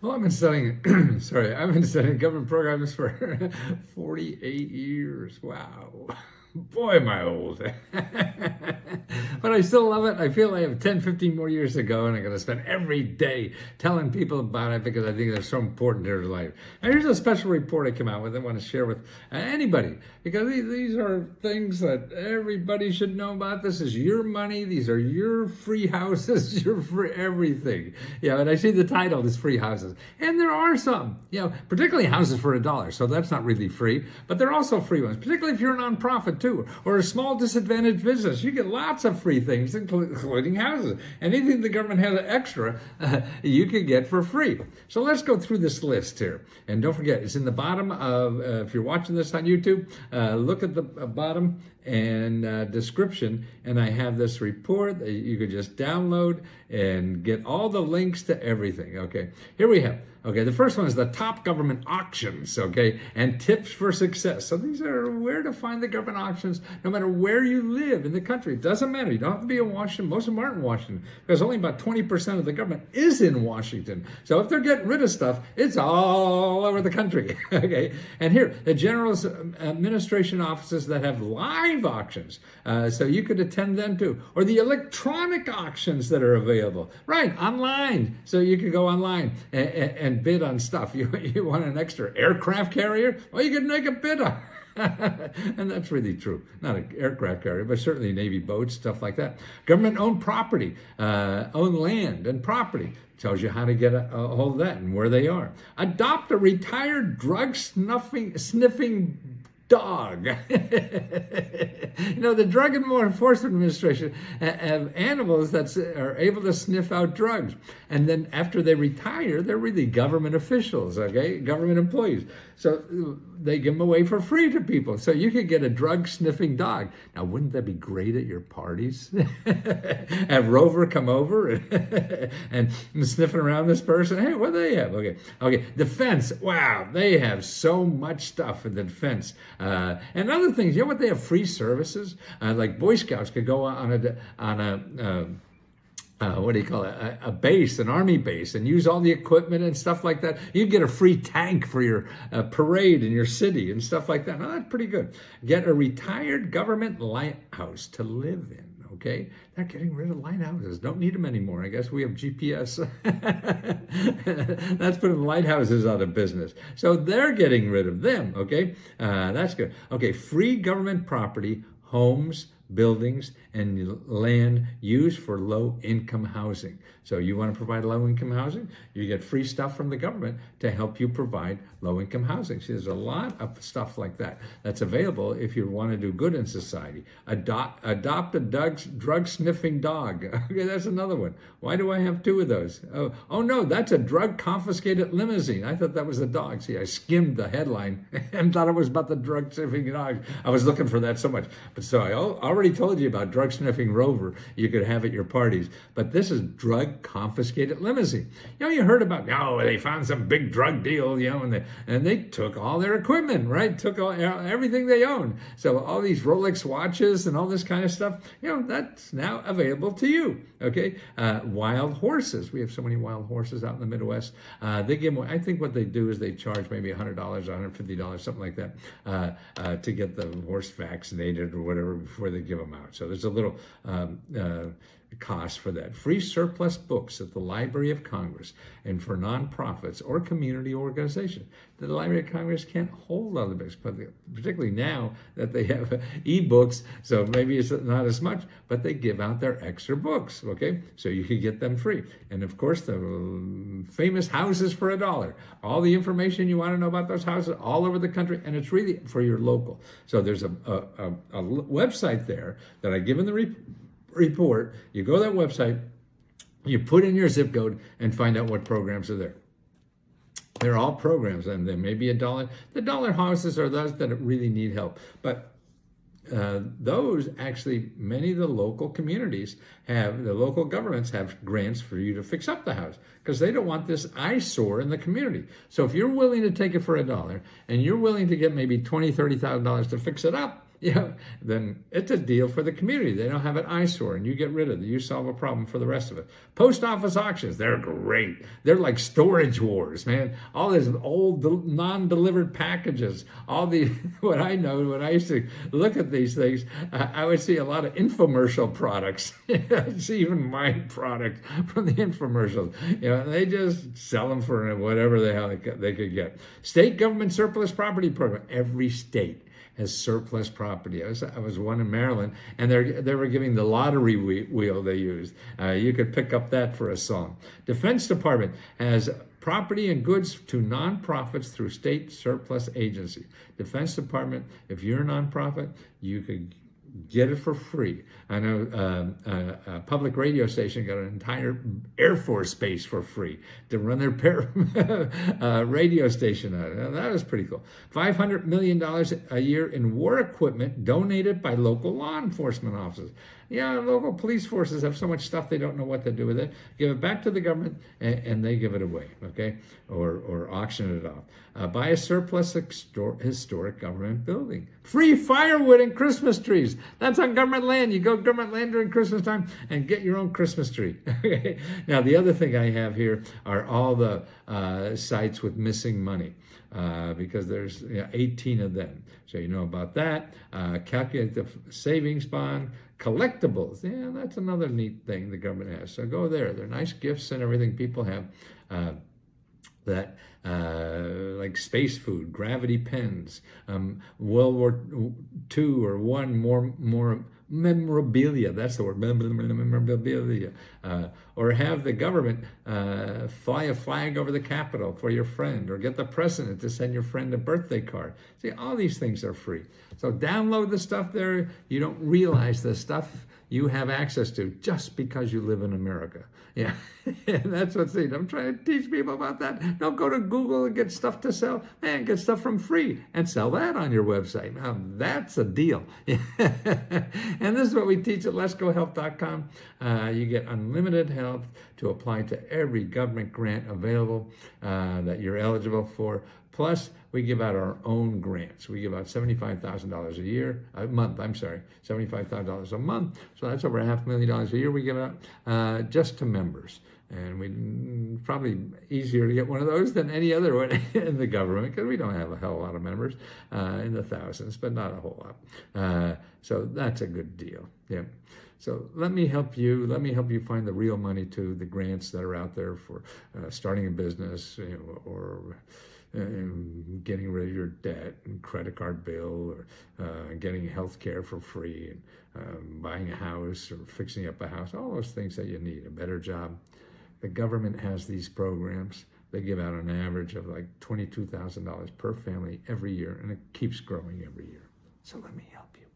Well, I've been studying, I've been studying government programs for 48 years. Wow. Boy, am I old. But I still love it. I feel I have 10, 15 more years to go, and I'm going to spend every day telling people about it because I think they're so important to their life. And here's a special report I came out with I want to share with anybody, because these are things that everybody should know about. This is your money. These are your free houses, your free everything. And I see the title is free houses. And there are some, particularly houses for $1. So that's not really free, but they're also free ones, particularly if you're a nonprofit too, or a small disadvantaged business. You get lots of free things, including houses. Anything the government has extra, you can get for free. So let's go through this list here. And don't forget, it's in the bottom of, if you're watching this on YouTube, look at the bottom and description, and I have this report that you could just download and get all the links to everything. Okay, here we have. Okay, the first one is the top government auctions, okay, and tips for success. So these are where to find the government auctions no matter where you live in the country. It doesn't matter. You don't have to be in Washington. Most of them aren't in Washington because only about 20% of the government is in Washington. So if they're getting rid of stuff, it's all over the country, okay? And here, the General Administration offices that have live auctions, so you could attend them too, or the electronic auctions that are available, right, online. So you could go online and bid on stuff. You want an extra aircraft carrier? Well, you can make a bid on. And that's really true. Not an aircraft carrier, but certainly Navy boats, stuff like that. Government-owned property, owned land and property. Tells you how to get a hold of that and where they are. Adopt a retired drug sniffing dog. The Drug Enforcement Administration have animals that are able to sniff out drugs. And then after they retire, they're really government officials, okay? Government employees. So they give them away for free to people. So you could get a drug sniffing dog. Now, wouldn't that be great at your parties? Have Rover come over and sniffing around this person. Hey, what do they have? Okay. Defense. Wow, they have so much stuff in the defense. And other things, what they have? Free services, like Boy Scouts could go on what do you call it? A base, an army base, and use all the equipment and stuff like that. You get a free tank for your parade in your city and stuff like that. Now, that's pretty good. Get a retired government lighthouse to live in. Okay, they're getting rid of lighthouses. Don't need them anymore. I guess we have GPS. That's putting lighthouses out of business. So they're getting rid of them. Okay, that's good. Okay, free government property, homes, buildings, and land used for low-income housing. So you want to provide low-income housing, you get free stuff from the government to help you provide low-income housing. See, there's a lot of stuff like that that's available if you want to do good in society. Adopt a drug-sniffing dog. Okay, that's another one. Why do I have two of those? Oh no, that's a drug-confiscated limousine. I thought that was a dog. See, I skimmed the headline and thought it was about the drug-sniffing dog. I was looking for that so much. But so I already told you about drug-sniffing Rover you could have at your parties. But this is drug-confiscated limousine. You heard about, they found some big drug deal, and they took all their equipment, right? Took everything they owned. So all these Rolex watches and all this kind of stuff, that's now available to you, okay? Wild horses. We have so many wild horses out in the Midwest. They give them, I think what they do is they charge maybe $100, $150, something like that, to get the horse vaccinated or whatever before they give them out. So there's a little cost for that. Free surplus books at the Library of Congress and for nonprofits or community organizations. The Library of Congress can't hold all the books, but particularly now that they have e-books, so maybe it's not as much, but they give out their extra books, okay? So you can get them free. And of course, the famous houses for $1. All the information you want to know about those houses all over the country, and it's really for your local. So there's a website there that I give in the report. You go to that website, you put in your zip code and find out what programs are there. They're all programs, and there may be $1. The dollar houses are those that really need help. But those actually, many of the local communities the local governments have grants for you to fix up the house because they don't want this eyesore in the community. So if you're willing to take it for $1 and you're willing to get maybe $20,000, $30,000 to fix it up, then it's a deal for the community. They don't have an eyesore, and you get rid of it. You solve a problem for the rest of it. Post office auctions, they're great. They're like storage wars, man. All these old non-delivered packages, all the, what I know, when I used to look at these things, I would see a lot of infomercial products. I'd see even my product from the infomercials. They just sell them for whatever the hell they could get. State government surplus property program. Every state has surplus property. I was one in Maryland, and they were giving the lottery wheel they used. You could pick up that for a song. Defense Department has property and goods to nonprofits through state surplus agency. Defense Department, if you're a nonprofit, you could get it for free. I know a public radio station got an entire Air Force base for free to run their radio station on. That was pretty cool. $500 million a year in war equipment donated by local law enforcement officers. Local police forces have so much stuff they don't know what to do with it. Give it back to the government, and they give it away, okay? Or auction it off. Buy a surplus historic government building. Free firewood and Christmas trees. That's on government land. You go government land during Christmas time and get your own Christmas tree. Okay? Now, the other thing I have here are all the sites with missing money. Because there's 18 of them. So you know about that. Calculate the savings bond. Collectibles. That's another neat thing the government has. So go there. They're nice gifts and everything people have. Like space food, gravity pens, World War II or one more memorabilia. That's the word, memorabilia. Or have the government fly a flag over the Capitol for your friend, or get the president to send your friend a birthday card. See, all these things are free. So download the stuff there. You don't realize the stuff you have access to just because you live in America. That's what's neat. I'm trying to teach people about that. Don't go to Google and get stuff to sell. Man, get stuff from free and sell that on your website. Now, that's a deal. And this is what we teach at letsgohealth.com. You get unlimited health to apply to every government grant available that you're eligible for. Plus, we give out our own grants. We give out $75,000 a month, $75,000 a month. So that's over $500,000 a year we give out just to members. And we probably easier to get one of those than any other one in the government, because we don't have a hell of a lot of members, in the thousands, but not a whole lot. So that's a good deal. So let me help you. Let me help you find the real money to the grants that are out there for starting a business, or getting rid of your debt and credit card bill, or getting health care for free, and buying a house or fixing up a house, all those things that you need, a better job. The government has these programs. They give out an average of like $22,000 per family every year, and it keeps growing every year. So let me help you.